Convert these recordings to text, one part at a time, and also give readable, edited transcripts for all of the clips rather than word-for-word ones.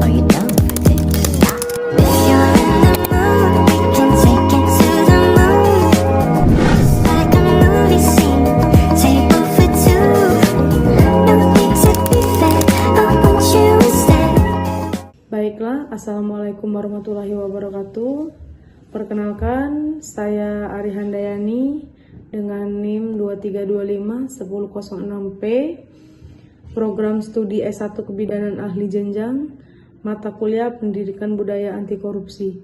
Are you down for this? If you're in the mood, we can take it to the moon. Just like a movie scene, table for two. No need to be fair, I want you instead. Baiklah, Assalamualaikum warahmatullahi wabarakatuh. Perkenalkan, saya Ari Handayani dengan NIM 2325-1006P, program studi S1 Kebidanan Ahli Jenjang, mata kuliah Pendidikan Budaya Anti Korupsi,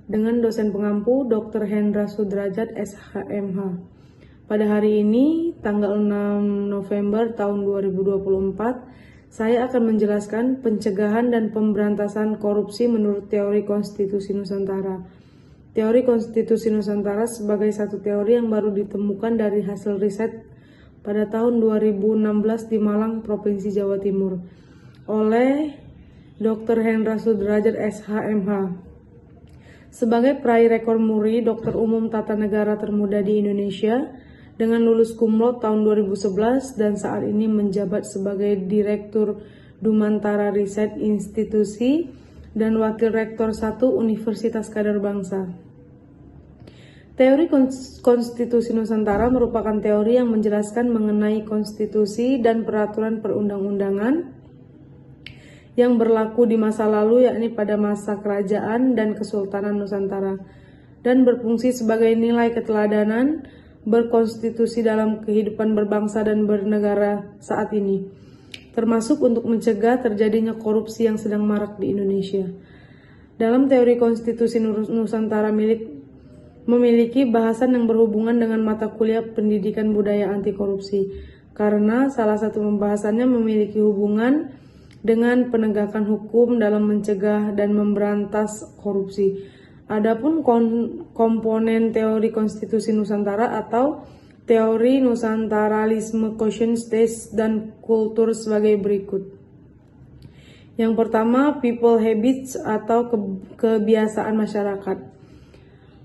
dengan dosen pengampu Dr. Hendra Sudrajat SHMH. Pada hari ini, tanggal 6 November tahun 2024, saya akan menjelaskan pencegahan dan pemberantasan korupsi menurut teori konstitusi Nusantara. Teori konstitusi Nusantara sebagai satu teori yang baru ditemukan dari hasil riset pada tahun 2016 di Malang, Provinsi Jawa Timur, oleh Dr. Hendra Sudrajat SHMH. Sebagai peraih rekor muri Dokter Umum Tata Negara termuda di Indonesia, dengan lulus cum laude tahun 2011 dan saat ini menjabat sebagai Direktur Dumantara Riset Institusi dan Wakil Rektor 1 Universitas Kadar Bangsa. Teori konstitusi Nusantara merupakan teori yang menjelaskan mengenai konstitusi dan peraturan perundang-undangan yang berlaku di masa lalu, yakni pada masa kerajaan dan kesultanan Nusantara, dan berfungsi sebagai nilai keteladanan berkonstitusi dalam kehidupan berbangsa dan bernegara saat ini, termasuk untuk mencegah terjadinya korupsi yang sedang marak di Indonesia. Dalam teori konstitusi Nusantara memiliki bahasan yang berhubungan dengan mata kuliah Pendidikan Budaya Anti Korupsi, karena salah satu pembahasannya memiliki hubungan dengan penegakan hukum dalam mencegah dan memberantas korupsi. Adapun komponen teori konstitusi Nusantara atau teori Nusantaralisme, quotient stage, dan kultur sebagai berikut. Yang pertama, people habits atau kebiasaan masyarakat.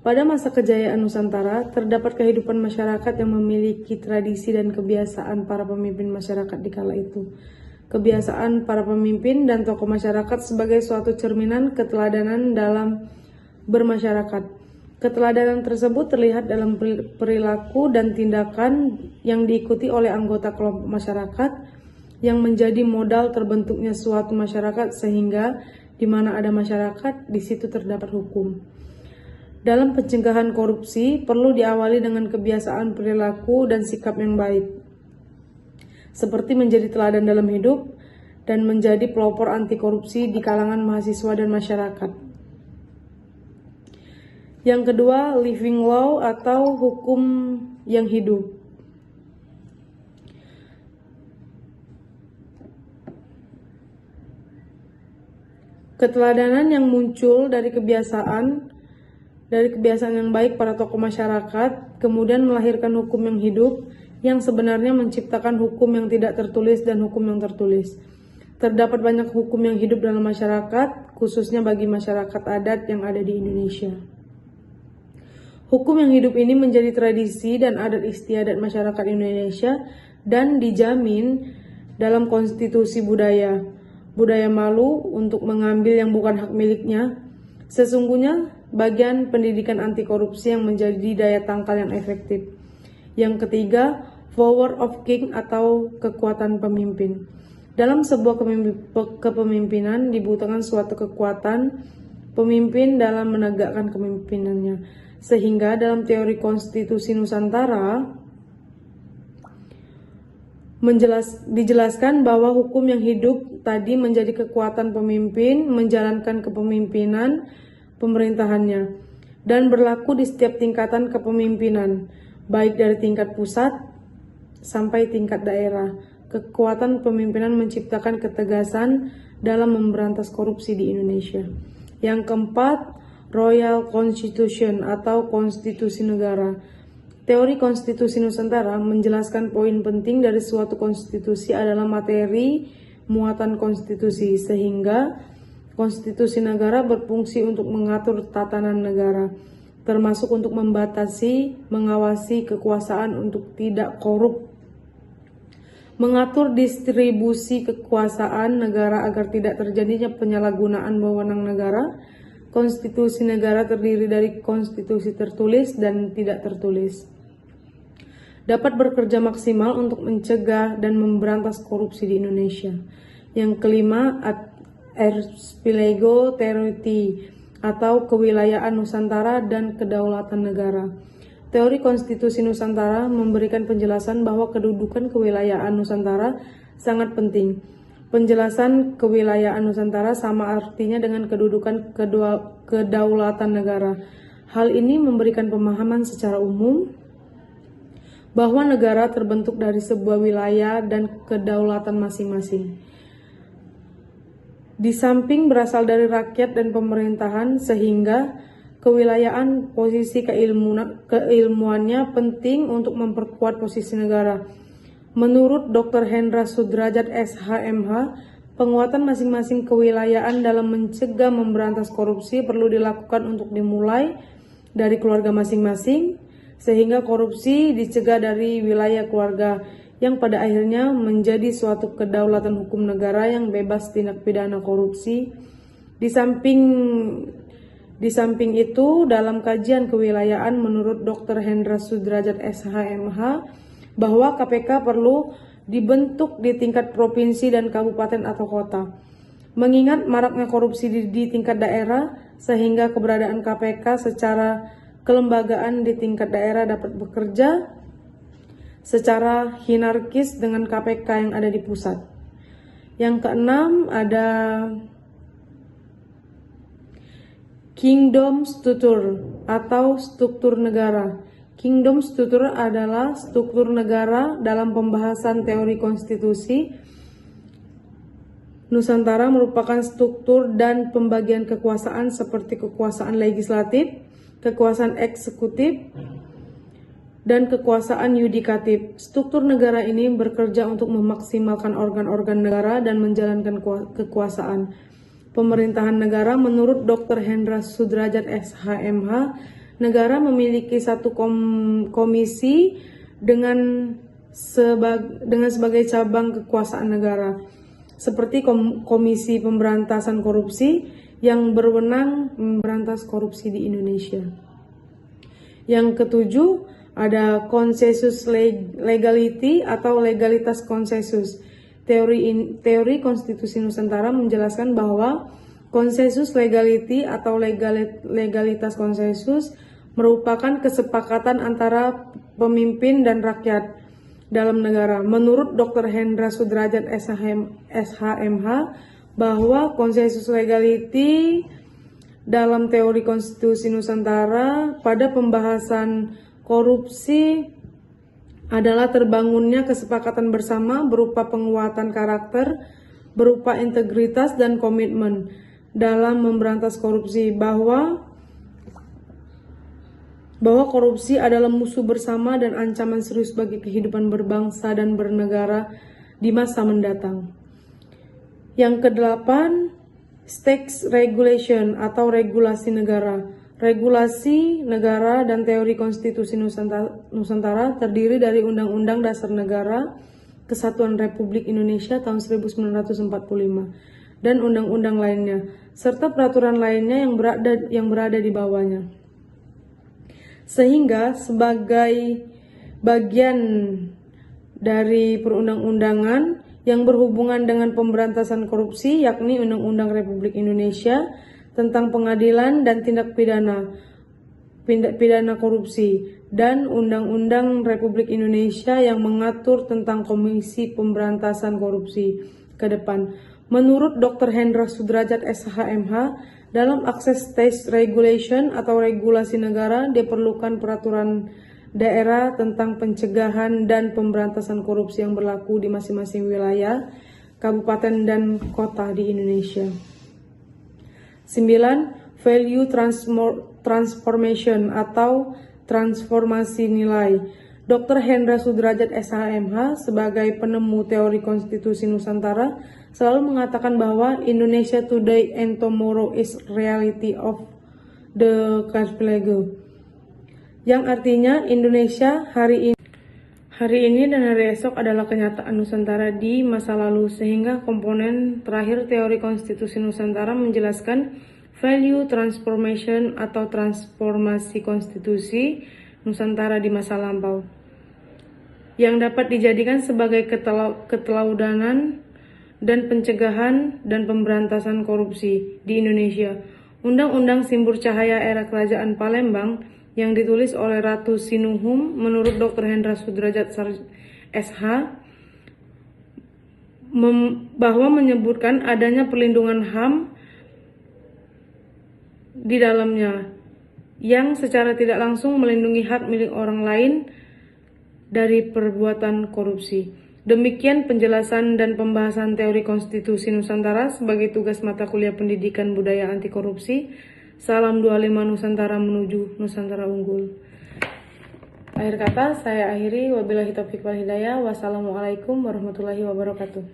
Pada masa kejayaan Nusantara, terdapat kehidupan masyarakat yang memiliki tradisi dan kebiasaan para pemimpin masyarakat di kala itu. Kebiasaan para pemimpin dan tokoh masyarakat sebagai suatu cerminan keteladanan dalam bermasyarakat. Keteladanan tersebut terlihat dalam perilaku dan tindakan yang diikuti oleh anggota kelompok masyarakat yang menjadi modal terbentuknya suatu masyarakat, sehingga di mana ada masyarakat, di situ terdapat hukum. Dalam pencegahan korupsi perlu diawali dengan kebiasaan perilaku dan sikap yang baik, seperti menjadi teladan dalam hidup dan menjadi pelopor anti korupsi di kalangan mahasiswa dan masyarakat. Yang kedua, living law atau hukum yang hidup. Keteladanan yang muncul dari kebiasaan yang baik para tokoh masyarakat, kemudian melahirkan hukum yang hidup yang sebenarnya menciptakan hukum yang tidak tertulis dan hukum yang tertulis. Terdapat banyak hukum yang hidup dalam masyarakat, khususnya bagi masyarakat adat yang ada di Indonesia. Hukum yang hidup ini menjadi tradisi dan adat istiadat masyarakat Indonesia dan dijamin dalam konstitusi budaya malu untuk mengambil yang bukan hak miliknya. Sesungguhnya bagian pendidikan anti korupsi yang menjadi daya tangkal yang efektif. Yang ketiga, power of king atau kekuatan pemimpin. Dalam sebuah kepemimpinan dibutuhkan suatu kekuatan pemimpin dalam menegakkan kepemimpinannya. Sehingga dalam teori konstitusi Nusantara dijelaskan bahwa hukum yang hidup tadi menjadi kekuatan pemimpin menjalankan kepemimpinan pemerintahannya dan berlaku di setiap tingkatan kepemimpinan, baik dari tingkat pusat sampai tingkat daerah. Kekuatan pemimpinan menciptakan ketegasan dalam memberantas korupsi di Indonesia. Yang keempat, Royal Constitution atau konstitusi negara. Teori konstitusi Nusantara menjelaskan poin penting dari suatu konstitusi adalah materi muatan konstitusi, sehingga konstitusi negara berfungsi untuk mengatur tatanan negara, termasuk untuk membatasi, mengawasi kekuasaan untuk tidak korup mengatur distribusi kekuasaan negara agar tidak terjadinya penyalahgunaan wewenang negara. Konstitusi negara terdiri dari konstitusi tertulis dan tidak tertulis. Dapat bekerja maksimal untuk mencegah dan memberantas korupsi di Indonesia. Yang kelima, Archipelago Territory atau kewilayaan Nusantara dan kedaulatan negara. Teori Konstitusi Nusantara memberikan penjelasan bahwa kedudukan kewilayaan Nusantara sangat penting. Penjelasan kewilayaan Nusantara sama artinya dengan kedudukan kedaulatan negara. Hal ini memberikan pemahaman secara umum bahwa negara terbentuk dari sebuah wilayah dan kedaulatan masing-masing. Di samping berasal dari rakyat dan pemerintahan, sehingga kewilayaan posisi keilmuannya penting untuk memperkuat posisi negara. Menurut Dr. Hendra Sudrajat SHMH, penguatan masing-masing kewilayaan dalam mencegah memberantas korupsi perlu dilakukan untuk dimulai dari keluarga masing-masing, sehingga korupsi dicegah dari wilayah keluarga yang pada akhirnya menjadi suatu kedaulatan hukum negara yang bebas tindak pidana korupsi. Di samping itu, dalam kajian kewilayaan menurut Dr. Hendra Sudrajat SHMH bahwa KPK perlu dibentuk di tingkat provinsi dan kabupaten atau kota. Mengingat maraknya korupsi di tingkat daerah, sehingga keberadaan KPK secara kelembagaan di tingkat daerah dapat bekerja secara hierarkis dengan KPK yang ada di pusat. Yang keenam ada Kingdom Structure atau struktur negara. Kingdom Structure adalah struktur negara dalam pembahasan teori konstitusi. Nusantara merupakan struktur dan pembagian kekuasaan seperti kekuasaan legislatif, kekuasaan eksekutif, dan kekuasaan yudikatif. Struktur negara ini bekerja untuk memaksimalkan organ-organ negara dan menjalankan kekuasaan pemerintahan negara. Menurut Dr. Hendra Sudrajat SHMH, negara memiliki satu komisi dengan sebagai cabang kekuasaan negara, seperti Komisi Pemberantasan Korupsi yang berwenang memberantas korupsi di Indonesia. Yang ketujuh, ada konsensus legality atau legalitas konsensus. Teori konstitusi Nusantara menjelaskan bahwa konsensus legality atau legalitas konsensus merupakan kesepakatan antara pemimpin dan rakyat dalam negara. Menurut Dr. Hendra Sudrajat SHMH, bahwa konsensus legality dalam teori konstitusi Nusantara pada pembahasan korupsi adalah terbangunnya kesepakatan bersama berupa penguatan karakter, berupa integritas dan komitmen dalam memberantas korupsi, bahwa korupsi adalah musuh bersama dan ancaman serius bagi kehidupan berbangsa dan bernegara di masa mendatang. Yang kedelapan, State Regulation atau regulasi negara. Regulasi negara dan teori konstitusi Nusantara terdiri dari Undang-Undang Dasar Negara Kesatuan Republik Indonesia tahun 1945 dan undang-undang lainnya, serta peraturan lainnya yang berada di bawahnya. Sehingga sebagai bagian dari perundang-undangan yang berhubungan dengan pemberantasan korupsi, yakni Undang-Undang Republik Indonesia tentang pengadilan dan tindak pidana korupsi, dan Undang-Undang Republik Indonesia yang mengatur tentang Komisi Pemberantasan Korupsi ke depan. Menurut Dr. Hendra Sudrajat SHMH, dalam akses state regulation atau regulasi negara diperlukan peraturan daerah tentang pencegahan dan pemberantasan korupsi yang berlaku di masing-masing wilayah, kabupaten dan kota di Indonesia. 9. Value transformation atau transformasi nilai. Dr. Hendra Sudrajat SHMH sebagai penemu teori konstitusi Nusantara selalu mengatakan bahwa Indonesia today and tomorrow is reality of the archipelago, yang artinya Indonesia Hari ini dan hari esok adalah kenyataan Nusantara di masa lalu, sehingga komponen terakhir teori konstitusi Nusantara menjelaskan value transformation atau transformasi konstitusi Nusantara di masa lampau, yang dapat dijadikan sebagai keteladanan dan pencegahan dan pemberantasan korupsi di Indonesia. Undang-Undang Simbur Cahaya era Kerajaan Palembang yang ditulis oleh Ratu Sinuhun menurut Dr. Hendra Sudrajat SH bahwa menyebutkan adanya perlindungan HAM di dalamnya yang secara tidak langsung melindungi hak milik orang lain dari perbuatan korupsi. Demikian penjelasan dan pembahasan teori konstitusi Nusantara sebagai tugas mata kuliah pendidikan budaya anti korupsi. Salam 25 Nusantara menuju Nusantara unggul. Akhir kata saya akhiri, wabillahi taufiq wal hidayah. Wassalamualaikum warahmatullahi wabarakatuh.